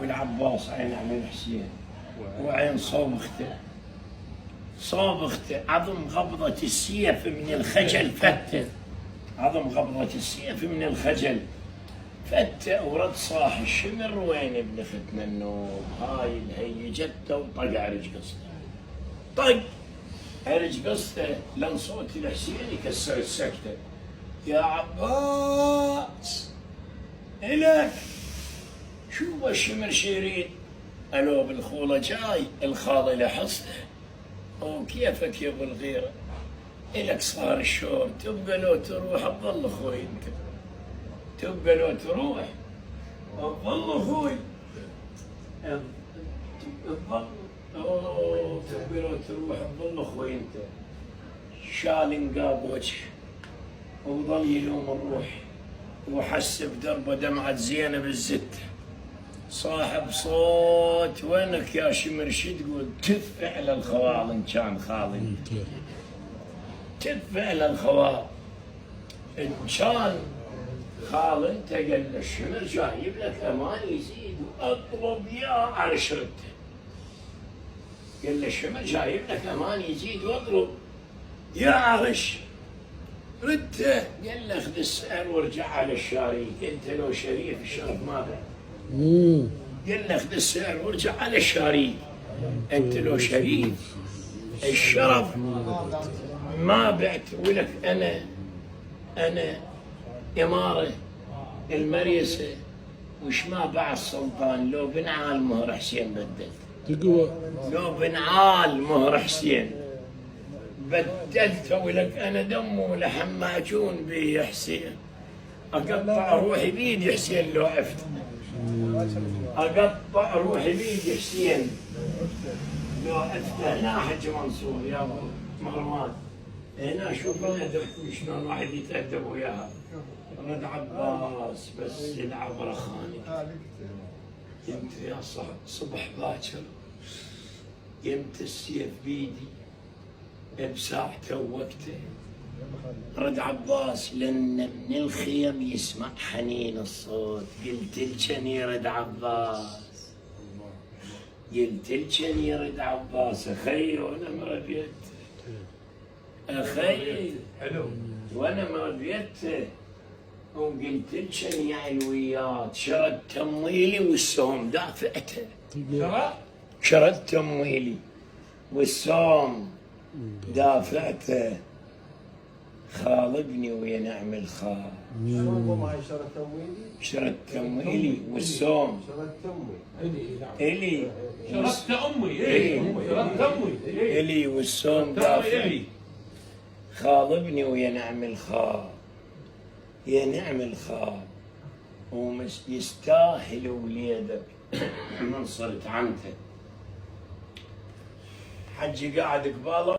والعباس عين عم الحسين وعين صوبخته عظم غبضة السيف من الخجل فته، عظم غبضة السيف من الخجل فته، ورد صاح الشمر وين ابن ختنا النوم، هاي الهي جته وطق عرج قصته، طق عرج قصته لان صوت الحسين يكسر السكته. يا عباس إلك شوف الشمر شيرين، ألو بالخولة جاي الخاضي لحصته، وكيفك يا ابو الغيرة إلك صار الشور، تبقى لو تروح تظل أخوي أنت، تبقى لو تروح تظل أخوي، تظل تبقى لو تروح تظل أخوي أنت. شال انقاب وجه وظل يلوم الروح، وحس بدربه دمعة زينب الزت، صاحب صوت وينك يا شمر شو تقول، تف على الخوال ان كان خالي، تف على الخوال ان كان خال انت. قال له الشمر جايب لك امان يزيد واطلب يا عرش رده، قال له الشمر جايب لك امان يزيد واطلب يا عرش رده، قال له خذ السعر وارجع على الشريك، انت لو شريف الشرف ما بعد، قال له خذ السعر وارجع على الشريك، انت لو شريف الشرف ما بعت. ولك انا اماره المريسه وش ما بعد سلطان، لو بنعال مهر حسين بدلت، لو بنعال مهر حسين بدلته. ولك انا دمه لحم معجون بي يا حسين، اقطع روحي بيدي حسين لو عفت، اقطع روحي بيدي حسين لو عفت. هنا حج منصور يا ابو مغرمان، هنا شوف الادب شلون واحد يتادب وياها. رد عباس بس يلعب رخاني، يمت يا صبح باكر، يمت السيف بيدي بساعته ووقته. رد عباس لأن من الخيم يسمع حنين الصوت، قلت لجن يرد عباس، قلت لجن يرد عباس أخي وأنا مربيته، أخي وأنا مربيته، وقلت لجن يا علويات شرد تمويلي والسوم دافعته، شرد تمويلي والسوم دافعته، خالبني ويا نعم الخال. شرت تمويلي والسوم إلي، شرت أمي شرت أمي إلي والسوم دافع، خالبني ويا نعم الخال، يا نعم الخال، ويستاهل وليدك من صرت عنته. حجي قاعد قباله